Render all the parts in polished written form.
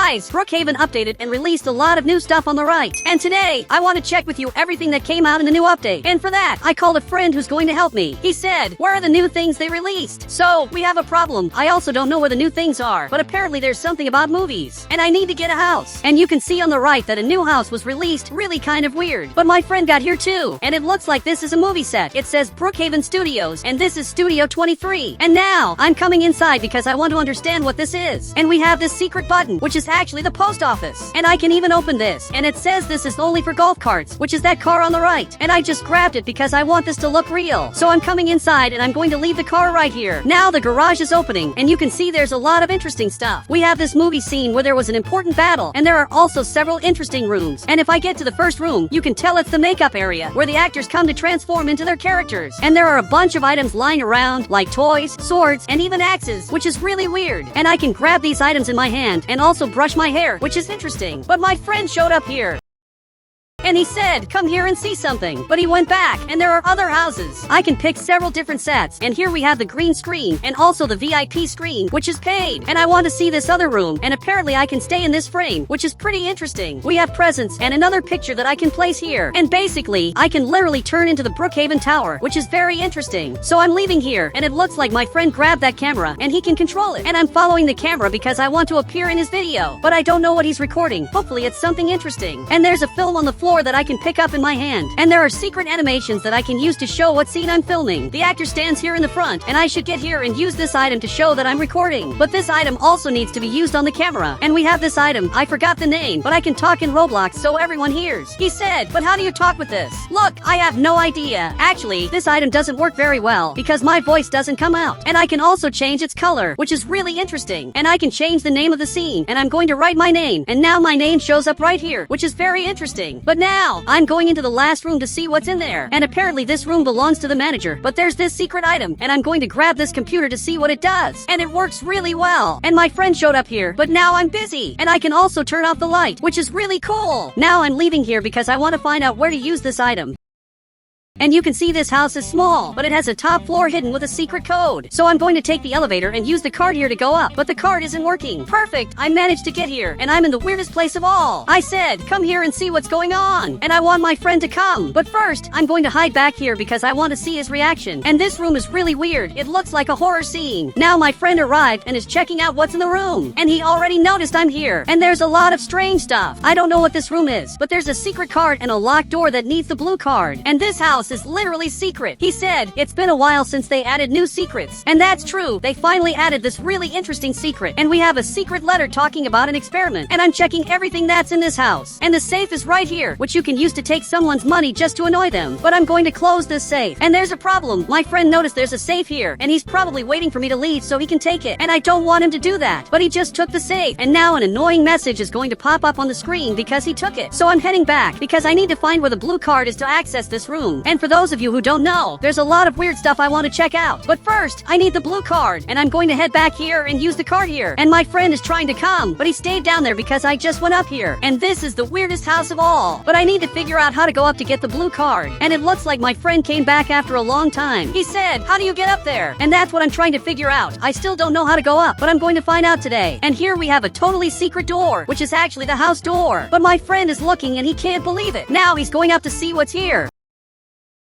Guys, Brookhaven updated and released a lot of new stuff on the right. And today, I want to check with you everything that came out in the new update. And for that, I called a friend who's going to help me. He said, where are the new things they released? So, we have a problem. I also don't know where the new things are, but apparently there's something about movies. And I need to get a house. And you can see on the right that a new house was released, really kind of weird. But my friend got here too. And it looks like this is a movie set. It says Brookhaven Studios, and this is Studio 23. And now, I'm coming inside because I want to understand what this is. And we have this secret button, which is actually the post office. And I can even open this. And it says this is only for golf carts, which is that car on the right. And I just grabbed it because I want this to look real. So I'm coming inside and I'm going to leave the car right here. Now the garage is opening, and you can see there's a lot of interesting stuff. We have this movie scene where there was an important battle, and there are also several interesting rooms. And if I get to the first room, you can tell it's the makeup area, where the actors come to transform into their characters. And there are a bunch of items lying around, like toys, swords, and even axes, which is really weird. And I can grab these items in my hand and also brush my hair, which is interesting. But my friend showed up here. And he said, come here and see something. But he went back, and there are other houses. I can pick several different sets, and here we have the green screen, and also the VIP screen, which is paid. And I want to see this other room, and apparently I can stay in this frame, which is pretty interesting. We have presents, and another picture that I can place here. And basically, I can literally turn into the Brookhaven Tower, which is very interesting. So I'm leaving here, and it looks like my friend grabbed that camera, and he can control it. And I'm following the camera because I want to appear in his video. But I don't know what he's recording. Hopefully it's something interesting. And there's a film on the floor that I can pick up in my hand. And there are secret animations that I can use to show what scene I'm filming. The actor stands here in the front, and I should get here and use this item to show that I'm recording. But this item also needs to be used on the camera. And we have this item, I forgot the name, but I can talk in Roblox so everyone hears. He said, but how do you talk with this? Look, I have no idea. Actually, this item doesn't work very well because my voice doesn't come out. And I can also change its color, which is really interesting. And I can change the name of the scene, and I'm going to write my name. And now my name shows up right here, which is very interesting. But now, I'm going into the last room to see what's in there. And apparently this room belongs to the manager. But there's this secret item, and I'm going to grab this computer to see what it does. And it works really well. And my friend showed up here, but now I'm busy. And I can also turn off the light, which is really cool. Now I'm leaving here because I want to find out where to use this item. And you can see this house is small, but it has a top floor hidden with a secret code. So I'm going to take the elevator and use the card here to go up, but the card isn't working. Perfect, I managed to get here, and I'm in the weirdest place of all. I said, come here and see what's going on. And I want my friend to come. But first, I'm going to hide back here because I want to see his reaction. And this room is really weird. It looks like a horror scene. Now my friend arrived and is checking out what's in the room. And he already noticed I'm here. And there's a lot of strange stuff. I don't know what this room is, but there's a secret card and a locked door that needs the blue card. And this house is literally secret. He said, it's been a while since they added new secrets. And that's true. They finally added this really interesting secret. And we have a secret letter talking about an experiment. And I'm checking everything that's in this house. And the safe is right here, which you can use to take someone's money just to annoy them. But I'm going to close this safe. And there's a problem. My friend noticed there's a safe here, and he's probably waiting for me to leave so he can take it. And I don't want him to do that. But he just took the safe. And now an annoying message is going to pop up on the screen because he took it. So I'm heading back because I need to find where the blue card is to access this room. And for those of you who don't know, there's a lot of weird stuff I want to check out. But first, I need the blue card, and I'm going to head back here and use the card here. And my friend is trying to come, but he stayed down there because I just went up here. And this is the weirdest house of all. But I need to figure out how to go up to get the blue card. And it looks like my friend came back after a long time. He said, how do you get up there? And that's what I'm trying to figure out. I still don't know how to go up, but I'm going to find out today. And here we have a totally secret door, which is actually the house door. But my friend is looking and he can't believe it. Now he's going up to see what's here.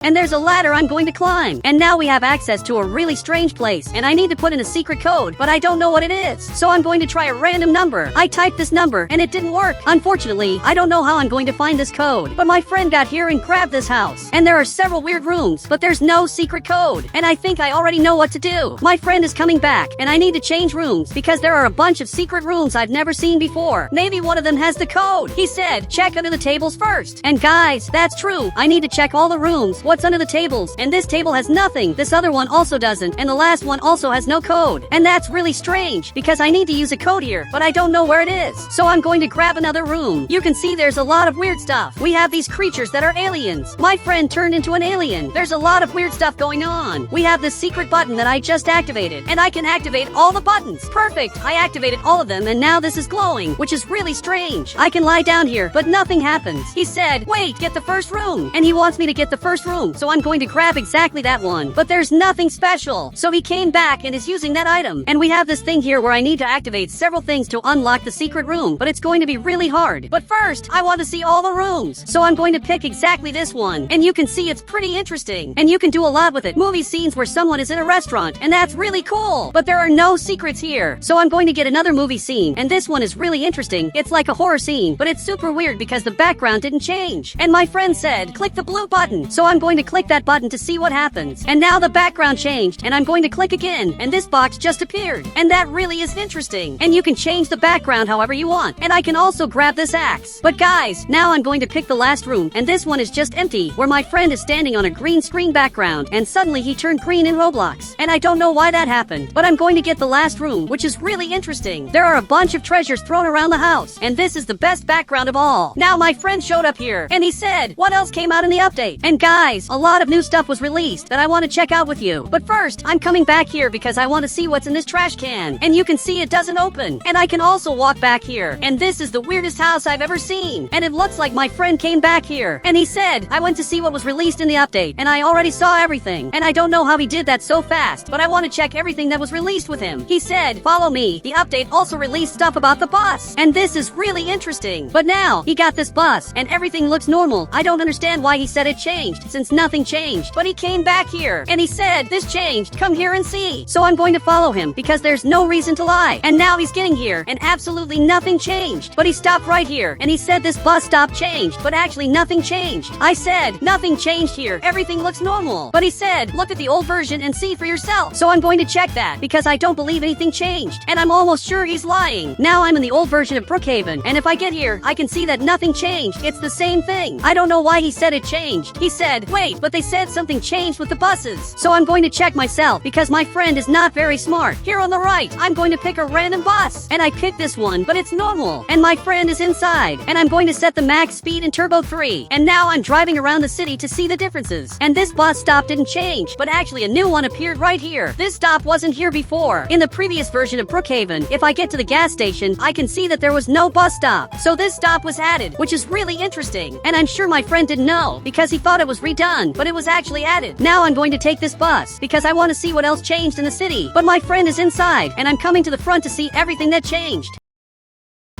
And there's a ladder I'm going to climb. And now we have access to a really strange place. And I need to put in a secret code, but I don't know what it is. So I'm going to try a random number. I typed this number, and it didn't work. Unfortunately, I don't know how I'm going to find this code. But my friend got here and grabbed this house. And there are several weird rooms, but there's no secret code. And I think I already know what to do. My friend is coming back, and I need to change rooms because there are a bunch of secret rooms I've never seen before. Maybe one of them has the code. He said, check under the tables first. And guys, that's true. I need to check all the rooms. What's under the tables? And this table has nothing. This other one also doesn't. And the last one also has no code. And that's really strange because I need to use a code here, but I don't know where it is. So I'm going to grab another room. You can see there's a lot of weird stuff. We have these creatures that are aliens. My friend turned into an alien. There's a lot of weird stuff going on. We have this secret button that I just activated, and I can activate all the buttons. Perfect. I activated all of them, and now this is glowing, which is really strange. I can lie down here, but nothing happens. He said, wait, get the first room. And he wants me to get the first room. room, so I'm going to grab exactly that one. But there's nothing special. So he came back and is using that item. And we have this thing here where I need to activate several things to unlock the secret room, but it's going to be really hard. But first, I want to see all the rooms. So I'm going to pick exactly this one. And you can see it's pretty interesting. And you can do a lot with it. Movie scenes where someone is in a restaurant, and that's really cool. But there are no secrets here. So I'm going to get another movie scene, and this one is really interesting. It's like a horror scene, but it's super weird because the background didn't change. And my friend said, click the blue button. So I'm going to click that button to see what happens. And now the background changed, and I'm going to click again, and this box just appeared. And that really is interesting. And you can change the background however you want. And I can also grab this axe. But guys, now I'm going to pick the last room, and this one is just empty, where my friend is standing on a green screen background, and suddenly he turned green in Roblox. And I don't know why that happened, but I'm going to get the last room, which is really interesting. There are a bunch of treasures thrown around the house, and this is the best background of all. Now my friend showed up here, and he said, what else came out in the update? And guys, a lot of new stuff was released that I want to check out with you. But first, I'm coming back here because I want to see what's in this trash can. And you can see it doesn't open. And I can also walk back here. And this is the weirdest house I've ever seen. And it looks like my friend came back here. And he said, I went to see what was released in the update, and I already saw everything. And I don't know how he did that so fast, but I want to check everything that was released with him. He said, follow me. The update also released stuff about the bus. And this is really interesting. But now, he got this bus, and everything looks normal. I don't understand why he said it changed, since nothing changed. But he came back here, and he said, this changed. Come here and see. So I'm going to follow him, because there's no reason to lie. And now he's getting here, and absolutely nothing changed. But he stopped right here, and he said this bus stop changed, but actually nothing changed. I said, nothing changed here. Everything looks normal. But he said, look at the old version and see for yourself. So I'm going to check that, because I don't believe anything changed. And I'm almost sure he's lying. Now I'm in the old version of Brookhaven, and if I get here, I can see that nothing changed. It's the same thing. I don't know why he said it changed. He said, wait, but they said something changed with the buses. So I'm going to check myself, because my friend is not very smart. Here on the right, I'm going to pick a random bus. And I picked this one, but it's normal. And my friend is inside. And I'm going to set the max speed in Turbo 3. And now I'm driving around the city to see the differences. And this bus stop didn't change, but actually a new one appeared right here. This stop wasn't here before. In the previous version of Brookhaven, if I get to the gas station, I can see that there was no bus stop. So this stop was added, which is really interesting. And I'm sure my friend didn't know, because he thought it was redone, but it was actually added. Now I'm going to take this bus, because I want to see what else changed in the city. But my friend is inside, and I'm coming to the front to see everything that changed.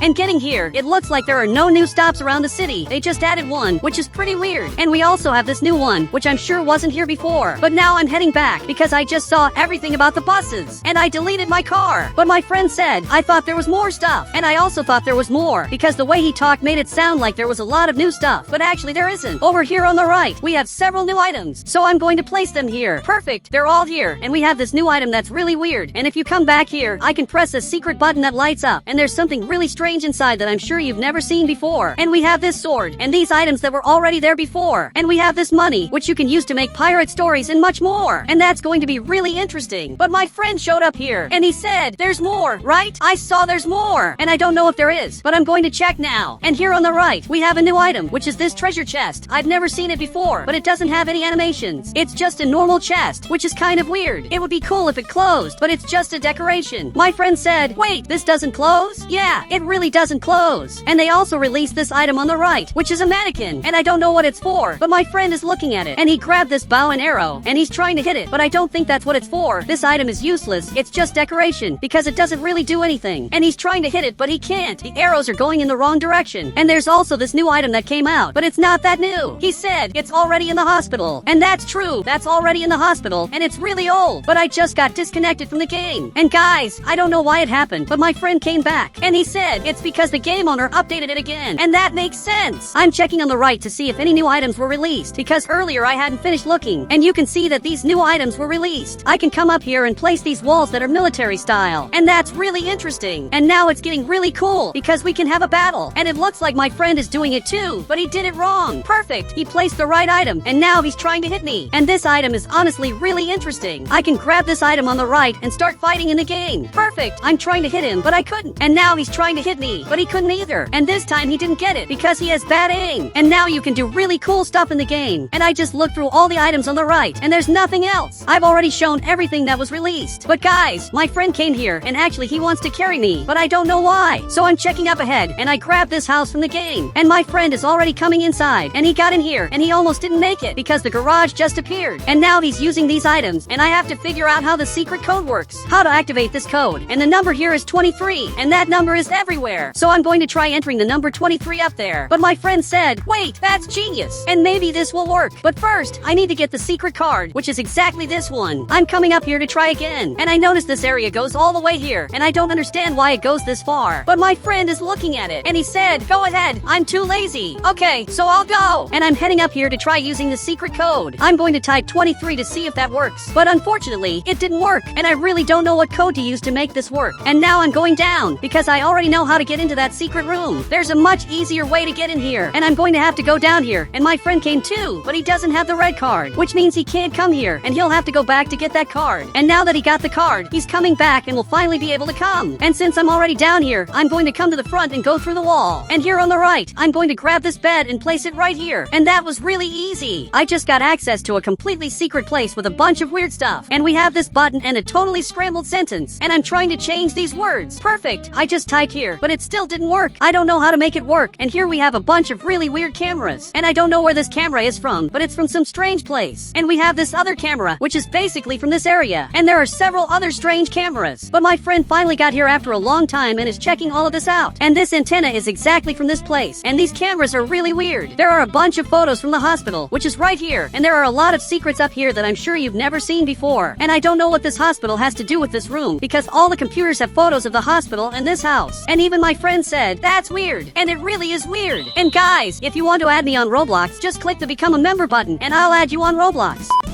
And getting here, it looks like there are no new stops around the city. They just added one, which is pretty weird. And we also have this new one, which I'm sure wasn't here before. But now I'm heading back because I just saw everything about the buses. And I deleted my car. But my friend said, I thought there was more stuff. And I also thought there was more, because the way he talked made it sound like there was a lot of new stuff. But actually there isn't. Over here on the right, we have several new items. So I'm going to place them here. Perfect. They're all here. And we have this new item that's really weird. And if you come back here, I can press a secret button that lights up. And there's something really strange inside that I'm sure you've never seen before. And we have this sword, and these items that were already there before. And we have this money, which you can use to make pirate stories and much more. And that's going to be really interesting. But my friend showed up here, and he said, there's more, right? I saw there's more. And I don't know if there is, but I'm going to check now. And here on the right, we have a new item, which is this treasure chest. I've never seen it before, but it doesn't have any animations. It's just a normal chest, which is kind of weird. It would be cool if it closed, but it's just a decoration. My friend said, wait, this doesn't close? Yeah, it really doesn't close. And they also released this item on the right, which is a mannequin, and I don't know what it's for, but my friend is looking at it, and he grabbed this bow and arrow, and he's trying to hit it, but I don't think that's what it's for. This item is useless. It's just decoration, because it doesn't really do anything. And he's trying to hit it, but he can't. The arrows are going in the wrong direction. And there's also this new item that came out, but it's not that new. He said, it's already in the hospital. And that's true. That's already in the hospital, and it's really old, but I just got disconnected from the game. And guys, I don't know why it happened, but my friend came back, and he said, it's because the game owner updated it again. And that makes sense. I'm checking on the right to see if any new items were released, because earlier I hadn't finished looking, and you can see that these new items were released. I can come up here and place these walls that are military style, and that's really interesting. And now it's getting really cool, because we can have a battle, and it looks like my friend is doing it too, but he did it wrong. Perfect. He placed the right item, and now he's trying to hit me. And this item is honestly really interesting. I can grab this item on the right and start fighting in the game. Perfect. I'm trying to hit him, but I couldn't. And now he's trying to hit me, but he couldn't either. And this time he didn't get it because he has bad aim. And now you can do really cool stuff in the game. And I just looked through all the items on the right, and there's nothing else. I've already shown everything that was released. But guys, my friend came here, and actually he wants to carry me, but I don't know why. So I'm checking up ahead, and I grabbed this house from the game. And my friend is already coming inside, and he got in here, and he almost didn't make it because the garage just appeared. And now he's using these items, and I have to figure out how the secret code works, how to activate this code. And the number here is 23, and that number is everywhere. So I'm going to try entering the number 23 up there. But my friend said, wait, that's genius, and maybe this will work. But first, I need to get the secret card, which is exactly this one. I'm coming up here to try again, and I notice this area goes all the way here, and I don't understand why it goes this far. But my friend is looking at it, and he said, go ahead, I'm too lazy. Okay, so I'll go. And I'm heading up here to try using the secret code. I'm going to type 23 to see if that works. But unfortunately, it didn't work, and I really don't know what code to use to make this work. And now I'm going down, because I already know how to get into that secret room. There's a much easier way to get in here, and I'm going to have to go down here. And my friend came too, but he doesn't have the red card, which means he can't come here, and he'll have to go back to get that card. And now that he got the card, he's coming back and will finally be able to come. And since I'm already down here, I'm going to come to the front and go through the wall. And here on the right, I'm going to grab this bed and place it right here. And that was really easy. I just got access to a completely secret place with a bunch of weird stuff. And we have this button and a totally scrambled sentence. And I'm trying to change these words. Perfect. I just typed here, but it still didn't work. I don't know how to make it work. And here we have a bunch of really weird cameras. And I don't know where this camera is from, but it's from some strange place. And we have this other camera, which is basically from this area. And there are several other strange cameras. But my friend finally got here after a long time and is checking all of this out. And this antenna is exactly from this place. And these cameras are really weird. There are a bunch of photos from the hospital, which is right here. And there are a lot of secrets up here that I'm sure you've never seen before. And I don't know what this hospital has to do with this room, because all the computers have photos of the hospital and this house. And even my friend said, that's weird. And it really is weird. And guys, if you want to add me on Roblox, just click the become a member button and I'll add you on Roblox.